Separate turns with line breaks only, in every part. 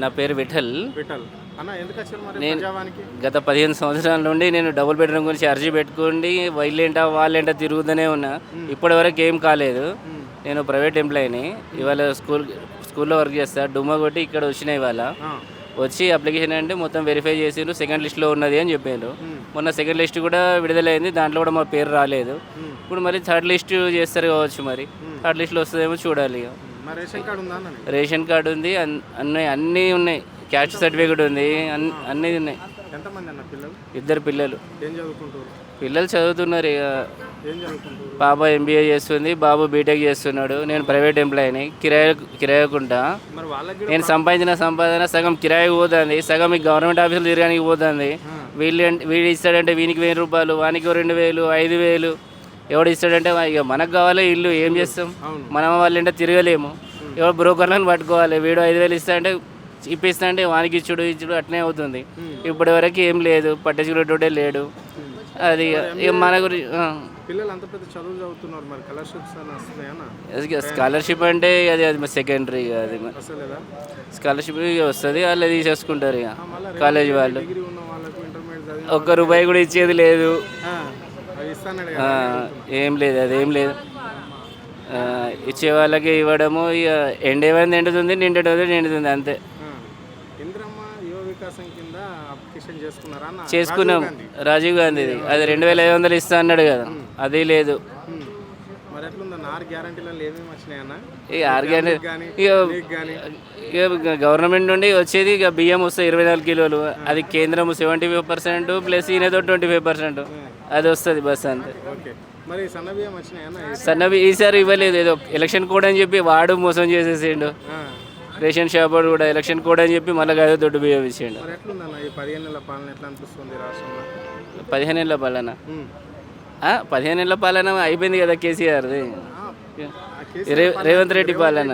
నా పేరు విఠల్.
విఠల్ అన్న, ఎందుకు వచ్చారు మరి
నేను
ప్రజావానికి?
గత 15 సంవత్సరాల నుండి నేను డబుల్ బెడ్రూమ్ గురించి అర్జీ పెట్టుకోండి వీళ్ళేంటా వాళ్ళేంటా తిరుగుతూనే ఉన్నా. ఇప్పటివరకు ఏం కాలేదు. నేను ప్రైవేట్ ఎంప్లాయీని. ఇవాళ స్కూల్లో వర్క్ చేస్తా. డుమ్మా కొట్టి ఇక్కడ వచ్చినాయి. ఇవాళ వచ్చి అప్లికేషన్ అంటే మొత్తం వెరిఫై చేసిండ్రు. సెకండ్ లిస్ట్లో ఉన్నది అని చెప్పారు. మొన్న సెకండ్ లిస్ట్ కూడా విడుదలైంది. దాంట్లో కూడా మా పేరు రాలేదు. ఇప్పుడు మరి థర్డ్ లిస్ట్ చేస్తారు కావచ్చు. మరి థర్డ్ లిస్ట్లో వస్తుందేమో చూడాలి.
మరి రేషన్ కార్డు ఉందా అన్న?
రేషన్ కార్డు ఉంది, అన్నీ ఉన్నాయి. క్యాస్ట్ సర్టిఫికేట్ ఉంది, అన్నీ ఉన్నాయి.
ఎంతమంది అన్న పిల్లలు?
2 పిల్లలు.
ఏం చదువుకుంటారు?
పిల్లలు చదువుతున్నారు. ఇక
ఏం చదువుకుంటారు?
పాప ఎంబీఏ చేస్తుంది, బాబు బీటెక్ చేస్తున్నాడు. నేను ప్రైవేట్ ఎంప్లాయీని. కిరాయకుంటా.
మరి వాళ్ళకి
నేను సంపాదించిన సంపాదన సగం కిరాయికి పోతుంది, సగం ఈ గవర్నమెంట్ ఆఫీసులు తిరగడానికి పోతుంది. వీడు ఇస్తాడంటే వీనికి 1000 రూపాయలు, వానికి 2000, 5000. ఎవడు ఇస్తాడంటే ఇక మనకు కావాలి ఇల్లు. ఏం చేస్తాం? మనం వాళ్ళంటే తిరగలేము. ఎవరు బ్రోకర్లను పట్టుకోవాలి. వీడు 5000 ఇస్తాడంటే ఇప్పిస్తా అంటే వానికి ఇచ్చుడు అట్నే అవుతుంది. ఇప్పటి వరకు ఏం లేదు, పట్టించుకునేటోడే లేడు. అది ఇక మన గురించి
పిల్లలు అంత పెద్ద చదువులు చదువుతున్నారు, మరి స్కాలర్షిప్స్ అని వస్తున్నాయన్నా?
స్కాలర్షిప్ అంటే అది సెకండరీ. అది స్కాలర్షిప్ వస్తుంది, వాళ్ళు తీసేసుకుంటారు. ఇక కాలేజ్ వాళ్ళు
డిగ్రీ ఉన్న వాళ్ళకు, ఇంటర్మీడియట్
₹1 కూడా ఇచ్చేది లేదు.
ఇస్తాను
ఏం లేదు, అదేం లేదు. ఇచ్చే వాళ్ళకి ఇవ్వడము. ఇక ఎండేమైంది ఎండుతుంది, నిండుతుంది అంతే.
ఇంద్రమ్మ యువ వికాసం కింద అప్లికేషన్ చేసుకున్నారా?
చేసుకున్నాం. రాజీవ్ గాంధీది. అది 2500 ఇస్తా అన్నాడు కదా, అది లేదు.
మరి ఎట్లుందన్న? 6 గ్యారంటీలలో ఏమేమి వచ్చినాయన్నా?
ఈ 6 గ్యారెంటీ ఇక గవర్నమెంట్ నుండి వచ్చేది. ఇక బియ్యం వస్తాయి 24 కిలోలు. అది కేంద్రం 75% ప్లస్ ఈయనతో 25%. అది వస్తుంది బస్ అంతే.
మరి సన్న బియ్యం వచ్చినాయన్నా?
సన్నవి ఈసారి ఇవ్వలేదు. ఏదో ఎలక్షన్ కోడ్ అని చెప్పి వాడు మోసం చేసేసిండు. రేషన్ షాప్ వాడు కూడా ఎలక్షన్ కోడ్ అని చెప్పి మళ్ళీ అదే దొడ్డు బియ్యం ఇచ్చిండు.
మరి ఎట్లుందన్న ఈ 15 ఏళ్ల పాలన ఎట్లా అనిపిస్తుంది రాష్ట్రంలో?
15 ఏళ్ల పాలన 15 ఏళ్ల పాలన అయిపోయింది కదా కేసీఆర్ది. రేవంత్ రెడ్డి పాలన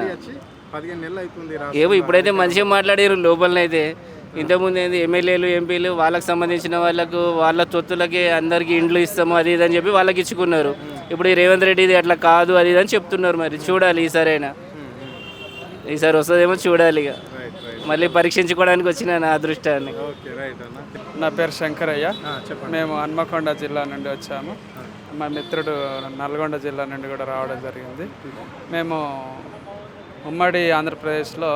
15 నెలలు అవుతుంది.
ఏమో ఇప్పుడైతే మంచిగా మాట్లాడారు లోపలనైతే. ఇంతకుముందు ఏంది ఎమ్మెల్యేలు ఎంపీలు వాళ్ళకి సంబంధించిన వాళ్ళకు వాళ్ళ తొత్తులకి అందరికీ ఇండ్లు ఇస్తాము అది ఇది అని చెప్పి వాళ్ళకి ఇచ్చుకున్నారు. ఇప్పుడు ఈ రేవంత్ రెడ్డిది అట్లా కాదు అది ఇది అని చెప్తున్నారు. మరి చూడాలి ఈసారైనా. ఈసారి వస్తుందేమో చూడాలి. ఇక మళ్ళీ పరీక్షించుకోవడానికి వచ్చిన నా అదృష్టాన్ని.
నా పేరు శంకరయ్య. మేము హన్మకొండ జిల్లా నుండి వచ్చాము. మా మిత్రుడు నల్గొండ జిల్లా నుండి కూడా రావడం జరిగింది. మేము ఉమ్మడి ఆంధ్రప్రదేశ్లో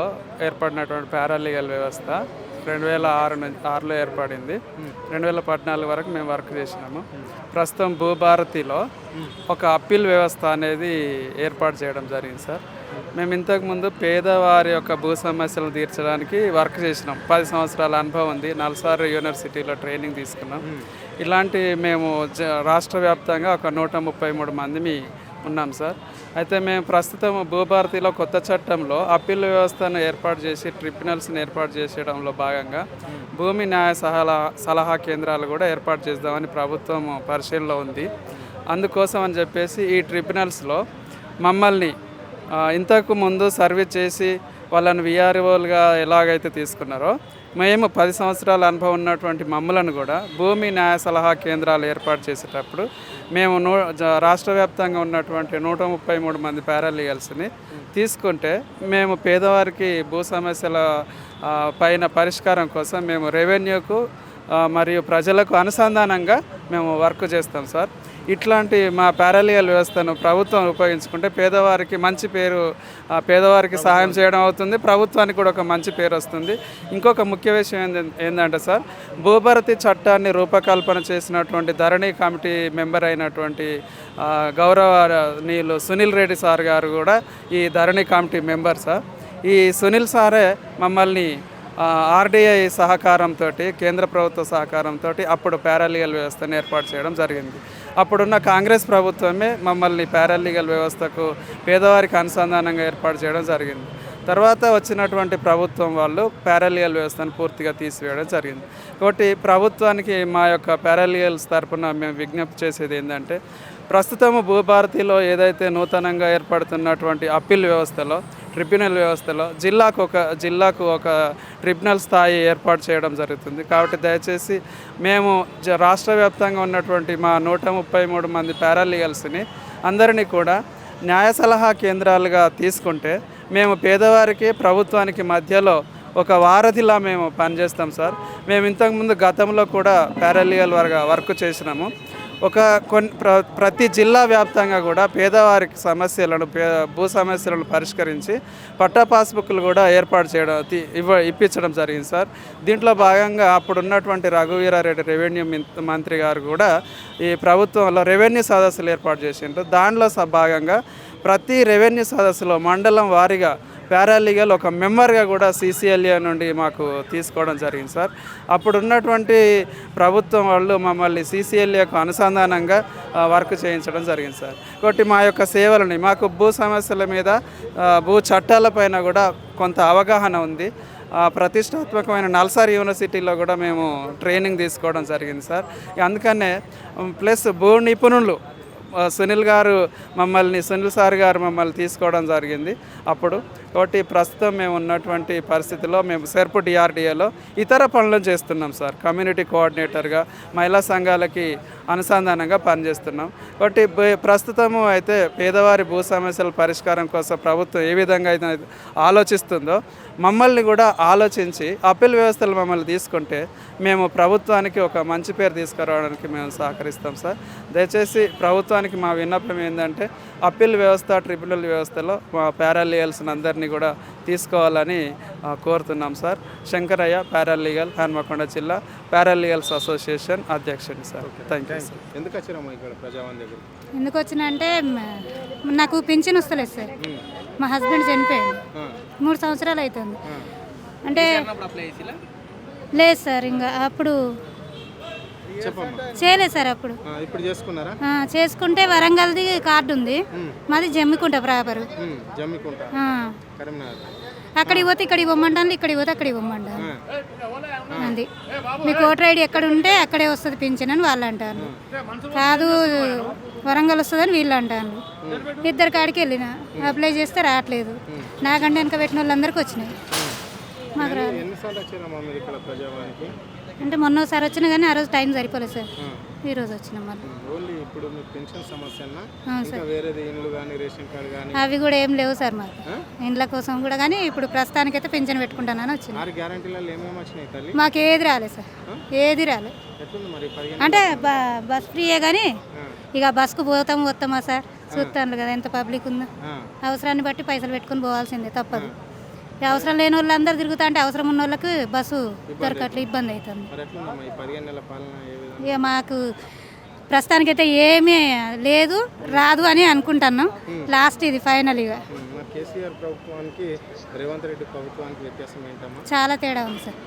ఏర్పడినటువంటి పారాలీగల్ వ్యవస్థ 2006లో ఏర్పడింది. 2014 వరకు మేము వర్క్ చేసినాము. ప్రస్తుతం భూభారతిలో ఒక అప్పీల్ వ్యవస్థ అనేది ఏర్పాటు చేయడం జరిగింది సార్. మేము ఇంతకుముందు పేదవారి యొక్క భూ సమస్యలను తీర్చడానికి వర్క్ చేసినాం. 10 సంవత్సరాల అనుభవం ఉంది. నల్సార్ యూనివర్సిటీలో ట్రైనింగ్ తీసుకున్నాం. ఇలాంటి మేము రాష్ట్ర వ్యాప్తంగా ఒక 133 మంది ఉన్నాం సార్. అయితే మేము ప్రస్తుతం భూభారతిలో కొత్త చట్టంలో అప్పీల్ వ్యవస్థను ఏర్పాటు చేసి ట్రిబ్యునల్స్ని ఏర్పాటు చేసేయడంలో భాగంగా భూమి న్యాయ సలహా కేంద్రాలు కూడా ఏర్పాటు చేద్దామని ప్రభుత్వం పరిశీలనలో ఉంది. అందుకోసం అని చెప్పేసి ఈ ట్రిబ్యునల్స్లో మమ్మల్ని ఇంతకు ముందు సర్వీస్ చేసి వాళ్ళని విఆర్ఓలుగా ఎలాగైతే తీసుకున్నారో మేము 10 సంవత్సరాల అనుభవం ఉన్నటువంటి మమ్మలను కూడా భూమి న్యాయ సలహా కేంద్రాలు ఏర్పాటు చేసేటప్పుడు మేము రాష్ట్ర వ్యాప్తంగా ఉన్నటువంటి 133 మంది పారాలీగల్స్ని తీసుకుంటే మేము పేదవారికి భూ సమస్యల పైన పరిష్కారం కోసం మేము రెవెన్యూకు మరియు ప్రజలకు అనుసంధానంగా మేము వర్క్ చేస్తాం సార్. ఇట్లాంటి మా పారాలీగల్ వ్యవస్థను ప్రభుత్వం ఉపయోగించుకుంటే పేదవారికి మంచి పేరు, పేదవారికి సహాయం చేయడం అవుతుంది, ప్రభుత్వానికి కూడా ఒక మంచి పేరు వస్తుంది. ఇంకొక ముఖ్య విషయం ఏంటంటే సార్, భూభారతి చట్టాన్ని రూపకల్పన చేసినటువంటి ధరణి కమిటీ మెంబర్ అయినటువంటి గౌరవనీయులు సునీల్ రెడ్డి సార్ గారు కూడా ఈ ధరణి కమిటీ మెంబర్ సార్. ఈ సునీల్ సారే మమ్మల్ని ఆర్డీఐ సహకారంతో, కేంద్ర ప్రభుత్వ సహకారంతో అప్పుడు పారాలీగల్ వ్యవస్థను ఏర్పాటు చేయడం జరిగింది. అప్పుడున్న కాంగ్రెస్ ప్రభుత్వమే మమ్మల్ని పారాలీగల్ వ్యవస్థకు పేదవారికి అనుసంధానంగా ఏర్పాటు చేయడం జరిగింది. తర్వాత వచ్చినటువంటి ప్రభుత్వం వాళ్ళు పారాలీగల్ వ్యవస్థను పూర్తిగా తీసివేయడం జరిగింది. కాబట్టి ప్రభుత్వానికి మా యొక్క పారాలీగల్స్ తరఫున మేము విజ్ఞప్తి చేసేది ఏంటంటే, ప్రస్తుతము భూభారతిలో ఏదైతే నూతనంగా ఏర్పడుతున్నటువంటి అప్పీల్ వ్యవస్థలో, ట్రిబ్యునల్ వ్యవస్థలో జిల్లాకు ఒక ట్రిబ్యునల్ స్థాయి ఏర్పాటు చేయడం జరుగుతుంది. కాబట్టి దయచేసి మేము రాష్ట్ర వ్యాప్తంగా ఉన్నటువంటి మా 133 మంది పారాలీగల్స్ని అందరినీ కూడా న్యాయ సలహా కేంద్రాలుగా తీసుకుంటే మేము పేదవారికి ప్రభుత్వానికి మధ్యలో ఒక వారధిలా మేము పనిచేస్తాం సార్. మేము ఇంతకుముందు గతంలో కూడా పారాలీగల్ వర్క్ చేసినాము. ఒక ప్రతి జిల్లా వ్యాప్తంగా కూడా పేదవారికి సమస్యలను భూ సమస్యలను పరిష్కరించి పట్టా పాస్బుక్లు కూడా ఏర్పాటు చేయడం ఇప్పించడం జరిగింది సార్. దీంట్లో భాగంగా అప్పుడు ఉన్నటువంటి రఘువీరారెడ్డి రెవెన్యూ మంత్రి గారు కూడా ఈ ప్రభుత్వంలో రెవెన్యూ సదస్సులు ఏర్పాటు చేసిండ్రు. దానిలో భాగంగా ప్రతి రెవెన్యూ సదస్సులో మండలం వారీగా పారాలీగల్ ఒక మెంబర్గా కూడా CCLA నుండి మాకు తీసుకోవడం జరిగింది సార్. అప్పుడు ఉన్నటువంటి ప్రభుత్వం వాళ్ళు మమ్మల్ని CCLAకు అనుసంధానంగా వర్క్ చేయించడం జరిగింది సార్. కాబట్టి మా యొక్క సేవలని మాకు భూ సమస్యల మీద భూ చట్టాలపైన కూడా కొంత అవగాహన ఉంది. ప్రతిష్టాత్మకమైన నల్సార్ యూనివర్సిటీలో కూడా మేము ట్రైనింగ్ తీసుకోవడం జరిగింది సార్. అందుకనే ప్లస్ భూ నిపుణులు సునీల్ సార్ గారు మమ్మల్ని తీసుకోవడం జరిగింది అప్పుడు. కాబట్టి ప్రస్తుతం మేము ఉన్నటువంటి పరిస్థితిలో మేము సెర్పు DRDAలో ఇతర పనులు చేస్తున్నాం సార్. కమ్యూనిటీ కోఆర్డినేటర్గా మహిళా సంఘాలకి అనుసంధానంగా పనిచేస్తున్నాం. కాబట్టి ప్రస్తుతము అయితే పేదవారి భూ సమస్యల పరిష్కారం కోసం ప్రభుత్వం ఏ విధంగా అయితే ఆలోచిస్తుందో మమ్మల్ని కూడా ఆలోచించి అప్పీల్ వ్యవస్థలు మమ్మల్ని తీసుకుంటే మేము ప్రభుత్వానికి ఒక మంచి పేరు తీసుకురావడానికి మేము సహకరిస్తాం సార్. దయచేసి ప్రభుత్వానికి మా విన్నపం ఏంటంటే అప్పీల్ వ్యవస్థ, ట్రిబ్యునల్ వ్యవస్థలో మా పారాలీగల్స్ని అందరినీ కూడా తీసుకోవాలని కోరుతున్నాం సార్. శంకరయ్య, పారాలీగల్, హన్మకొండ జిల్లా పారాలీగల్స్ అసోసియేషన్ అధ్యక్షుడు సార్. Thank you sir.
ఎందుకు వచ్చారమ్మా ఇక్కడ ప్రజావాణి దగ్గర?
ఎందుకు వచ్చినా అంటే నాకు పింఛన్ వస్తలేదు సార్. మా హస్బెండ్ చనిపోయాడు, 3 సంవత్సరాలు అవుతుంది. అంటే లేదు సార్, ఇంకా అప్పుడు చేయలేదు సార్. అప్పుడు
ఇప్పుడు చేసుకున్నారా?
చేసుకుంటే వరంగల్ది కార్డు ఉంది, మాది జమ్మికుంట ప్రాపర్. అక్కడికి పోతే ఇక్కడ ఇవ్వమంటాను, ఇక్కడికి పోతే అక్కడ ఇవ్వమంటాను. అది మీకు ఓటర్ ఐడి ఎక్కడ ఉంటే అక్కడే వస్తుంది పింఛన్ అని వాళ్ళు అంటారు. కాదు వరంగల్ వస్తుందని వీళ్ళు అంటారు. 2 కాడికి వెళ్ళిన అప్లై చేస్తే రావట్లేదు. నాకంటే వెనక పెట్టిన వాళ్ళందరికీ వచ్చినాయి, మాకు రాదు. అంటే మొన్నసారి వచ్చినా కానీ ఆ రోజు టైం సరిపోలేదు సార్. ఈ రోజు వచ్చినాం మళ్ళీ. అవి కూడా ఏం లేవు సార్ మాకు, ఇండ్ల కోసం కూడా. కానీ ఇప్పుడు ప్రస్తుతానికైతే పింఛన్ పెట్టుకుంటానని వచ్చింది. మాకు ఏది రాలేదు సార్, ఏది రాలేదు. అంటే బస్ ఫ్రీయే కానీ ఇక బస్కు వస్తామా సార్, చూస్తాను కదా ఎంత పబ్లిక్ ఉందో. అవసరాన్ని బట్టి పైసలు పెట్టుకుని పోవాల్సిందే, తప్పదు. అవసరం లేని వాళ్ళు అందరు తిరుగుతా అంటే అవసరం ఉన్న వాళ్ళకి బస్సు దొరకట్లే, ఇబ్బంది అవుతుంది. ఇక మాకు ప్రస్తుతానికైతే ఏమీ లేదు, రాదు అని అనుకుంటున్నాం. లాస్ట్ ఇది ఫైనల్. ఇక చాలా తేడా ఉంది సార్.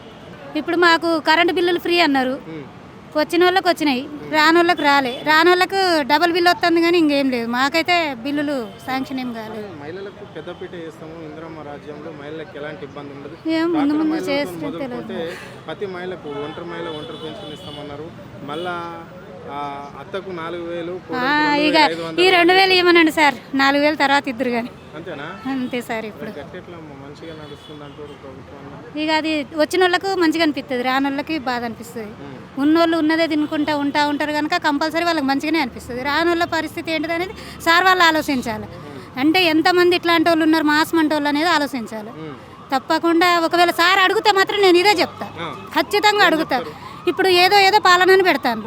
ఇప్పుడు మాకు కరెంటు బిల్లులు ఫ్రీ అన్నారు, వచ్చిన వాళ్ళకి వచ్చినాయి, రాని వాళ్ళకి రాలే. రాని వాళ్ళకు డబుల్ బిల్లు వస్తుంది కానీ ఇంకేం లేదు. మాకైతే బిల్లులు శాంక్షన్ ఏం కాలేదు. ఏం ముందు ముందు చేస్తే తెలియదు.
ప్రతి మహిళకు ఒంటరి పెన్షన్ ఇస్తామన్నారు. మళ్ళా అత్తకు 4,000,
ఇక ఈ 2,000 ఇవ్వనండి సార్. 4,000 తర్వాత ఇద్దరు కానీ
అంతేనా?
అంతే సార్. ఇప్పుడు
మంచిగా నడుస్తుంది అంటారు ప్రభుత్వం.
ఇక అది వచ్చిన వాళ్ళకు మంచిగా అనిపిస్తుంది, రాని వాళ్ళకి బాధ అనిపిస్తుంది. ఉన్నోళ్ళు ఉన్నదే తినుకుంటా ఉంటారు కనుక కంపల్సరీ వాళ్ళకి మంచిగానే అనిపిస్తుంది. రాని వాళ్ళ పరిస్థితి ఏంటిది అనేది సార్ వాళ్ళు ఆలోచించాలి. అంటే ఎంతమంది ఇట్లాంటి వాళ్ళు ఉన్నారు, మాసమంటి వాళ్ళు అనేది ఆలోచించాలి తప్పకుండా. ఒకవేళ సార్ అడిగితే మాత్రం నేను ఇదే చెప్తా, ఖచ్చితంగా అడుగుతా. ఇప్పుడు ఏదో పాలనని పెడతాను,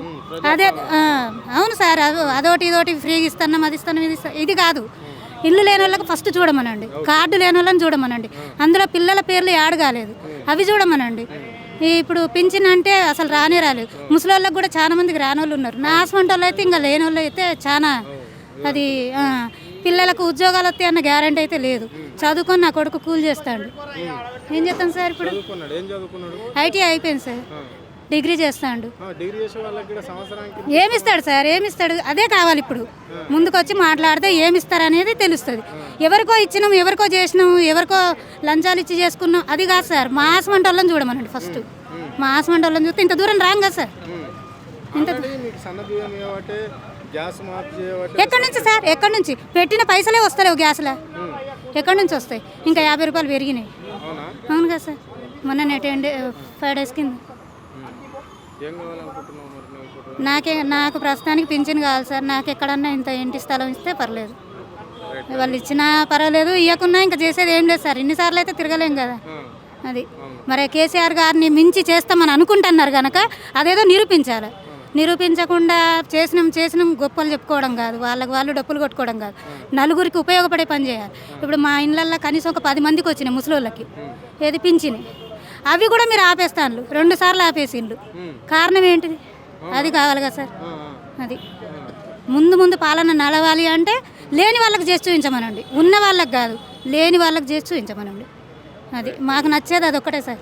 అదే అవును సార్, అదోటి ఇదోటి ఫ్రీగా ఇస్తున్నాం, అది ఇస్తాను, ఇది కాదు. ఇల్లు లేని వాళ్ళకి ఫస్ట్ చూడమనండి, కార్డు లేని వాళ్ళని చూడమనండి, అందులో పిల్లల పేర్లు యాడ్ కాలేదు అవి చూడమనండి. ఇప్పుడు పింఛన్ అంటే అసలు రాలేదు. ముసలి వాళ్ళకి కూడా చాలా మందికి రాని వాళ్ళు ఉన్నారు. నా హాస్పిటల్ వాళ్ళు అయితే ఇంకా లేని వాళ్ళు అయితే చాలా. అది పిల్లలకు ఉద్యోగాలు వస్తాయి అన్న గ్యారంటీ అయితే లేదు. చదువుకొని నా కొడుకు కూలి చేస్తాడు. ఏం చేస్తాను సార్? ఇప్పుడు ITI అయిపోయింది సార్, డిగ్రీ చేస్తాడు. ఏమిస్తాడు సార్? ఏమిస్తాడు? అదే కావాలి. ఇప్పుడు ముందుకొచ్చి మాట్లాడితే ఏమిస్తారు అనేది తెలుస్తుంది. ఎవరికో ఇచ్చినాం, ఎవరికో చేసినాం, ఎవరికో లంచాలు ఇచ్చి చేసుకున్నాం అది కాదు సార్. మా హాస్మంట వాళ్ళని చూడమనండి ఫస్ట్. మా హాస్మంట వాళ్ళని చూస్తే ఇంత దూరం రాం కదా సార్. ఎక్కడి నుంచి సార్? ఎక్కడి నుంచి పెట్టిన పైసలే వస్తలేవు గ్యాస్లా, ఎక్కడి నుంచి వస్తాయి? ఇంకా 50 రూపాయలు పెరిగినాయి. అవును కదా సార్, మొన్న 5 days కింద. నాకు ప్రస్తుతానికి పింఛన్ కావాలి సార్. నాకు ఎక్కడన్నా ఇంత ఇంటి స్థలం ఇస్తే పర్లేదు, వాళ్ళు ఇచ్చినా పర్వాలేదు, ఇవ్వకున్నా ఇంకా చేసేది ఏం లేదు సార్. ఇన్నిసార్లు అయితే తిరగలేం కదా, అది మరి కేసీఆర్ గారిని మించి చేస్తామని అనుకుంటున్నారు కనుక అదేదో నిరూపించాలి. నిరూపించకుండా చేసినాం గొప్పలు చెప్పుకోవడం కాదు, వాళ్ళకి వాళ్ళు డప్పులు కొట్టుకోవడం కాదు, నలుగురికి ఉపయోగపడే పని చేయాలి. ఇప్పుడు మా ఇళ్ళల్లో కనీసం ఒక 10 మందికి వచ్చినాయి ముసలోళ్ళకి, ఏది పింఛని, అవి కూడా మీరు ఆపేస్తాను 2 సార్లు ఆపేసిండ్రు. కారణం ఏంటిది? అది కావాలి కదా సార్. అది ముందు పాలన నడవాలి అంటే లేని వాళ్ళకి చేసి చూపించమనండి, ఉన్న వాళ్ళకి కాదు లేని వాళ్ళకి చేసి చూపించమనండి. అది మాకు నచ్చేది అదొక్కటే సార్.